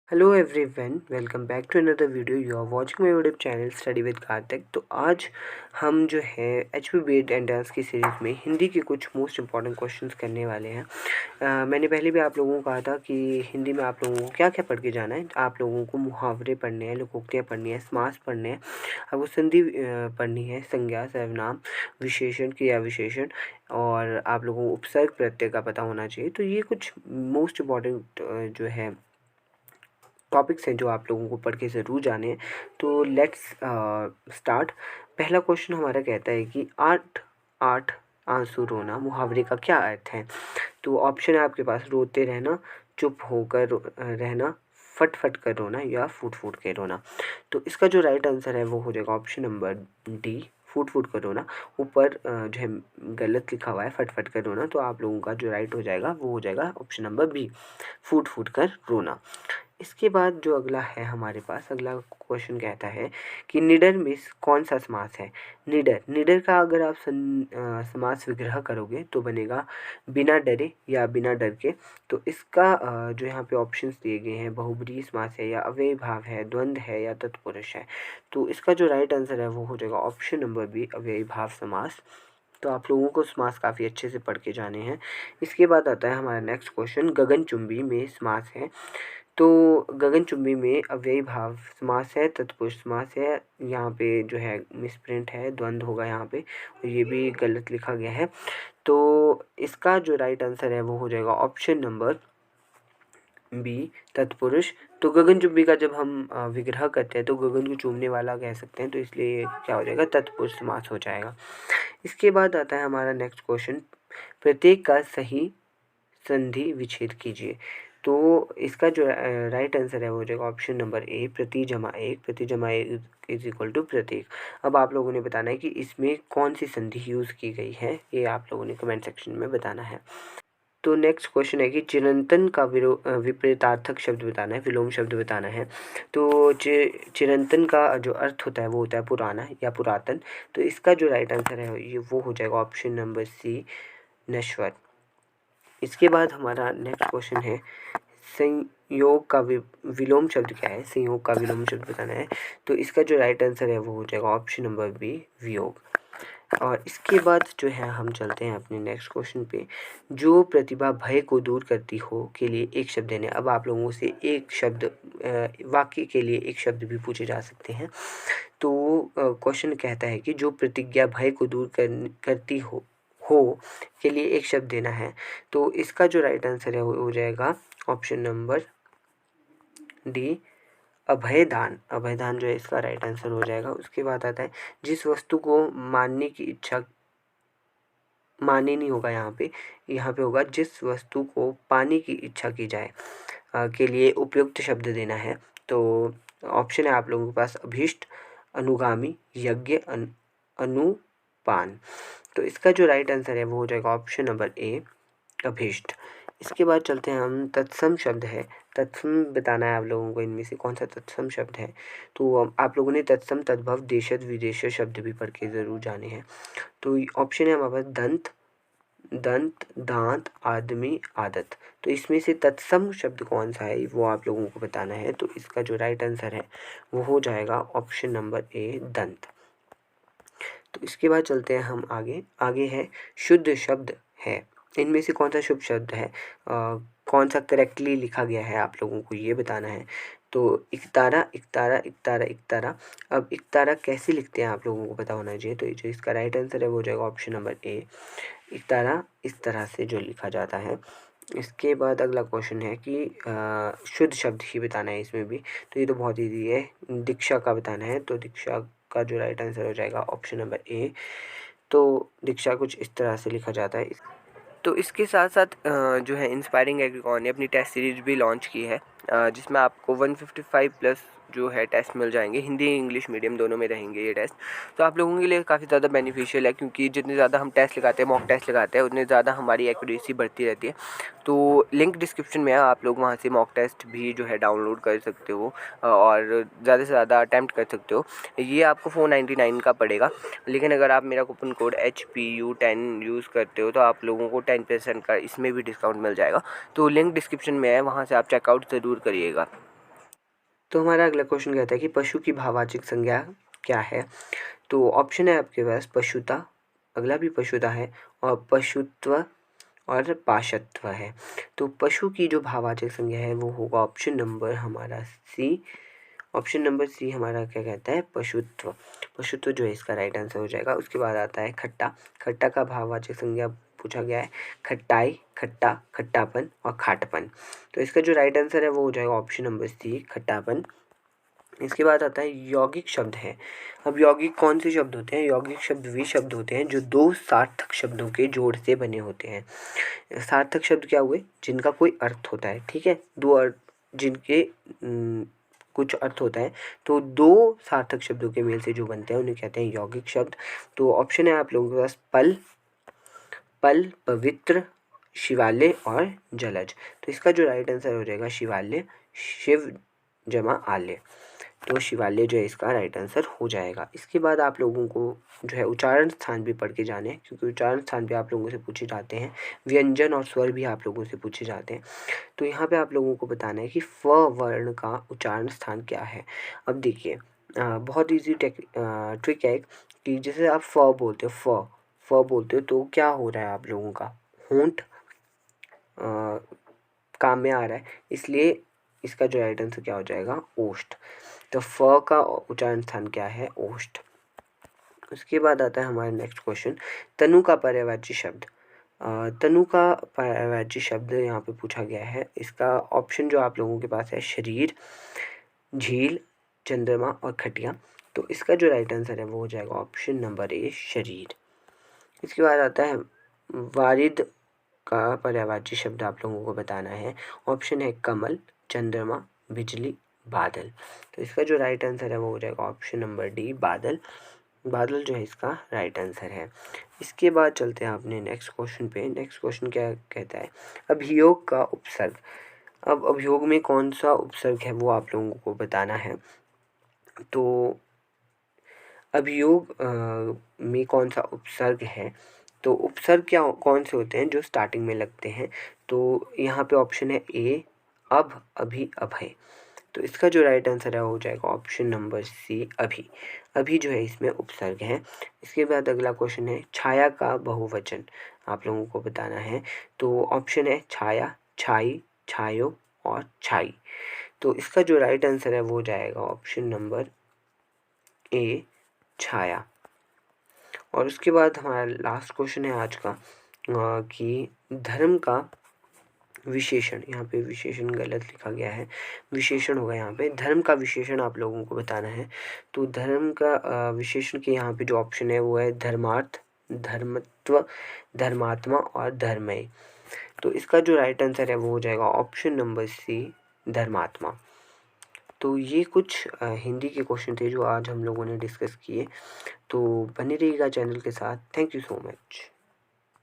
Hello everyone, welcome back to another video. You are watching my YouTube channel study with Kartik. तो आज हम जो है एचपी बीएड एंट्रेंस की सीरीज़ में हिंदी के कुछ मोस्ट इंपॉर्टेंट क्वेश्चंस करने वाले हैं। मैंने पहले भी आप लोगों को कहा था कि हिंदी में आप लोगों को क्या क्या पढ़ के जाना है। आप लोगों को मुहावरे पढ़ने हैं, लोकोक्तियाँ पढ़नी है, समास पढ़ने हैं, आपको संधि पढ़नी है, संज्ञा, सर्वनाम, विशेषण, क्रिया विशेषण, और आप लोगों को उपसर्ग प्रत्यय का पता होना चाहिए। तो ये कुछ मोस्ट इम्पॉर्टेंट जो है टॉपिक्स हैं जो आप लोगों को पढ़ के ज़रूर जाने हैं। तो लेट्स स्टार्ट। पहला क्वेश्चन हमारा कहता है कि आठ आठ आंसू रोना मुहावरे का क्या अर्थ है। तो ऑप्शन है आपके पास, रोते रहना, चुप होकर रहना, फट फट कर रोना, या फूट फूट के रोना। तो इसका जो राइट आंसर है वो हो जाएगा ऑप्शन नंबर डी, फूट फूट कर रोना। ऊपर जो है गलत लिखा हुआ है फट फट कर रोना, तो आप लोगों का जो राइट हो जाएगा वो हो जाएगा ऑप्शन नंबर बी, फूट फूट कर रोना। इसके बाद जो अगला है हमारे पास, अगला क्वेश्चन कहता है कि निडर में कौन सा समास है। निडर निडर का अगर आप समास विग्रह करोगे तो बनेगा बिना डरे या बिना डर के। तो इसका जो यहाँ पे ऑप्शंस दिए गए हैं, बहुब्रीहि समास है, या अव्ययी भाव है, द्वंद्व है, या तत्पुरुष है। तो इसका जो राइट आंसर है वो हो जाएगा ऑप्शन नंबर बी, अव्ययी भाव समास। तो आप लोगों को समास काफ़ी अच्छे से पढ़ के जाने हैं। इसके बाद आता है हमारा नेक्स्ट क्वेश्चन, गगनचुंबी में समास है। तो गगनचुंबी में अव्ययी भाव समास है, तत्पुरुष समास है, यहाँ पे जो है मिसप्रिंट है, द्वंद्व होगा यहाँ पे, ये भी गलत लिखा गया है। तो इसका जो राइट आंसर है वो हो जाएगा ऑप्शन नंबर बी, तत्पुरुष। तो गगनचुंबी का जब हम विग्रह करते हैं तो गगन को चूमने वाला कह सकते हैं, तो इसलिए क्या हो जाएगा, तत्पुरुष समास हो जाएगा। इसके बाद आता है हमारा नेक्स्ट क्वेश्चन, प्रत्येक का सही संधि विच्छेद कीजिए। तो इसका जो राइट आंसर है वो हो जाएगा ऑप्शन नंबर ए, प्रति जमा एक, प्रति जमा एक इज इक्वल टू प्रत्येक। अब आप लोगों ने बताना है कि इसमें कौन सी संधि यूज़ की गई है, ये आप लोगों ने कमेंट सेक्शन में बताना है। तो नेक्स्ट क्वेश्चन है कि चिरंतन का विपरीतार्थक शब्द बताना है, विलोम शब्द बताना है। तो चिरंतन का जो अर्थ होता है वो होता है पुराना या पुरातन। तो इसका जो राइट आंसर है ये वो हो जाएगा ऑप्शन नंबर सी, नश्वर। इसके बाद हमारा नेक्स्ट क्वेश्चन है, संयोग का विलोम शब्द क्या है, संयोग का विलोम शब्द बताना है। तो इसका जो राइट आंसर है वो हो जाएगा ऑप्शन नंबर बी, वियोग। और इसके बाद जो है हम चलते हैं अपने नेक्स्ट क्वेश्चन पे, जो प्रतिभा भय को दूर करती हो के लिए एक शब्द देने। अब आप लोगों से एक शब्द वाक्य के लिए एक शब्द भी पूछे जा सकते हैं। तो क्वेश्चन कहता है कि जो प्रतिज्ञा भय को दूर करती हो के लिए एक शब्द देना है। तो इसका जो राइट आंसर है वो हो जाएगा ऑप्शन नंबर डी, अभयदान। अभयदान जो है इसका राइट आंसर हो जाएगा। उसके बाद आता है, जिस वस्तु को मानने की इच्छा, माने नहीं होगा यहाँ पे होगा जिस वस्तु को पाने की इच्छा की जाए के लिए उपयुक्त शब्द देना है। तो ऑप्शन है आप लोगों के पास, अभीष्ट, अनुगामी, यज्ञ, अनुपान। तो इसका जो राइट आंसर है वो हो जाएगा ऑप्शन नंबर ए, अभीष्ट। इसके बाद चलते हैं हम, तत्सम शब्द है, तत्सम बताना है आप लोगों को, इनमें से कौन सा तत्सम शब्द है। तो आप लोगों ने तत्सम, तद्भव, देशज, विदेशज शब्द भी पढ़ के ज़रूर जाने हैं। तो ऑप्शन है हमारे पास, दंत, दंत, दांत, आदमी, आदत। तो इसमें से तत्सम शब्द कौन सा है वो आप लोगों को बताना है। तो इसका जो राइट आंसर है वो हो जाएगा ऑप्शन नंबर ए, दंत। तो इसके बाद चलते हैं हम आगे। आगे है, शुद्ध शब्द है, इनमें से कौन सा शुभ शब्द है, कौन सा करेक्टली लिखा गया है, आप लोगों को ये बताना है। तो इकतारा, इकतारा, इकतारा, इकतारा। अब इकतारा कैसे लिखते हैं आप लोगों को पता होना चाहिए। तो जो इसका राइट आंसर है वो हो जाएगा ऑप्शन नंबर ए, इकतारा इस तरह से जो लिखा जाता है। इसके बाद अगला क्वेश्चन है कि शुद्ध शब्द ही बताना है इसमें भी। तो ये तो बहुत ईजी है, दीक्षा का बताना है। तो दीक्षा का जो राइट आंसर हो जाएगा ऑप्शन नंबर ए। तो दीक्षा कुछ इस तरह से लिखा जाता है। तो इसके साथ साथ जो है इंस्पायरिंग एग्रीकॉन ने अपनी टेस्ट सीरीज भी लॉन्च की है, जिसमें आपको 155 प्लस जो है टेस्ट मिल जाएंगे, हिंदी इंग्लिश मीडियम दोनों में रहेंगे ये टेस्ट। तो आप लोगों के लिए काफ़ी ज़्यादा बेनिफिशियल है, क्योंकि जितने ज़्यादा हम टेस्ट लगाते हैं, मॉक टेस्ट लगाते हैं, उतने ज़्यादा हमारी एक्यूरेसी बढ़ती रहती है। तो लिंक डिस्क्रिप्शन में है, आप लोग वहाँ से मॉक टेस्ट भी जो है डाउनलोड कर सकते हो और ज़्यादा से ज़्यादा अटैम्प्ट कर सकते हो। ये आपको 499 का पड़ेगा, लेकिन अगर आप मेरा कूपन कोड HPU10 यूज़ करते हो तो आप लोगों को 10% का इसमें भी डिस्काउंट मिल जाएगा। तो लिंक डिस्क्रिप्शन में है, वहाँ से आप चेकआउट ज़रूर करिएगा। तो हमारा अगला क्वेश्चन कहता है कि पशु की भाववाचक संज्ञा क्या है। तो ऑप्शन है आपके पास पशुता, अगला भी पशुता है, और पशुत्व और पाशत्व है। तो पशु की जो भाववाचक संज्ञा है वो होगा ऑप्शन नंबर हमारा सी। ऑप्शन नंबर सी हमारा क्या कहता है, पशुत्व। पशुत्व जो है इसका राइट आंसर हो जाएगा। उसके बाद आता है खट्टा। खट्टा का भाववाचक संज्ञा पूछा गया है, खट्टाई, खट्टा, खट्टापन और खाटपन। तो इसका जो राइट आंसर है वो हो जाएगा ऑप्शन नंबर सी, खट्टापन। इसके बाद आता है यौगिक शब्द है। अब यौगिक कौन से शब्द होते हैं? यौगिक शब्द वे शब्द होते हैं जो दो सार्थक शब्दों के जोड़ से बने होते हैं। सार्थक शब्द क्या हुए? जिनका कोई अर्थ होता है, ठीक है, दो अर्थ जिनके कुछ अर्थ होता है, तो दो सार्थक शब्दों के मेल से जो बनते हैं उन्हें कहते हैं यौगिक शब्द। तो ऑप्शन है आप लोगों के पास पल, पवित्र, शिवालय और जलज। तो इसका जो राइट आंसर हो जाएगा शिवालय, शिव जमा आलय। तो शिवालय जो है इसका राइट आंसर हो जाएगा। इसके बाद आप लोगों को जो है उच्चारण स्थान भी पढ़ के जाने हैं, क्योंकि उच्चारण स्थान भी आप लोगों से पूछे जाते हैं, व्यंजन और स्वर भी आप लोगों से पूछे जाते हैं। तो यहाँ पे आप लोगों को बताना है कि फ वर्ण का उच्चारण स्थान क्या है। अब देखिए बहुत ईजी ट्रिक है कि जैसे आप फ बोलते हो, फ बोलते हो तो क्या हो रहा है आप लोगों का, होंठ काम में आ रहा है, इसलिए इसका जो राइट आंसर क्या हो जाएगा, ओष्ठ। तो फ का उच्चारण स्थान क्या है, ओष्ठ। उसके बाद आता है हमारा नेक्स्ट क्वेश्चन, तनु का पर्यायवाची शब्द। तनु का पर्यायवाची शब्द यहाँ पे पूछा गया है। इसका ऑप्शन जो आप लोगों के पास है शरीर, झील, चंद्रमा और खटिया। तो इसका जो राइट आंसर है वो हो जाएगा ऑप्शन नंबर ए, शरीर। इसके बाद आता है वारिद का पर्यायवाची शब्द आप लोगों को बताना है। ऑप्शन है कमल, चंद्रमा, बिजली, बादल। तो इसका जो राइट आंसर है वो हो जाएगा ऑप्शन नंबर डी, बादल। बादल जो है इसका राइट आंसर है। इसके बाद चलते हैं अपने नेक्स्ट क्वेश्चन पे। नेक्स्ट क्वेश्चन क्या कहता है, अभियोग का उपसर्ग। अब अभियोग में कौन सा उपसर्ग है वो आप लोगों को बताना है। तो अभियोग में कौन सा उपसर्ग है, तो उपसर्ग क्या कौन से होते हैं जो स्टार्टिंग में लगते हैं। तो यहाँ पे ऑप्शन है ए, अब, अभी, अभय। तो इसका जो राइट आंसर है हो जाएगा ऑप्शन नंबर सी, अभी। अभी जो है इसमें उपसर्ग है। इसके बाद अगला क्वेश्चन है छाया का बहुवचन आप लोगों को बताना है। तो ऑप्शन है छाया, छाई, छायो और छाई। तो इसका जो राइट आंसर है वो हो जाएगा ऑप्शन नंबर ए, छाया। और उसके बाद हमारा लास्ट क्वेश्चन है आज का कि धर्म का विशेषण। यहाँ पे विशेषण गलत लिखा गया है, विशेषण होगा यहाँ पे। धर्म का विशेषण आप लोगों को बताना है। तो धर्म का विशेषण के यहाँ पे जो ऑप्शन है वो है धर्मार्थ, धर्मत्व, धर्मात्मा और धर्मय। तो इसका जो राइट आंसर है वो हो जाएगा ऑप्शन नंबर सी, धर्मात्मा। तो ये कुछ हिंदी के क्वेश्चन थे जो आज हम लोगों ने डिस्कस किए। तो बने रहिएगा चैनल के साथ। Thank you so much.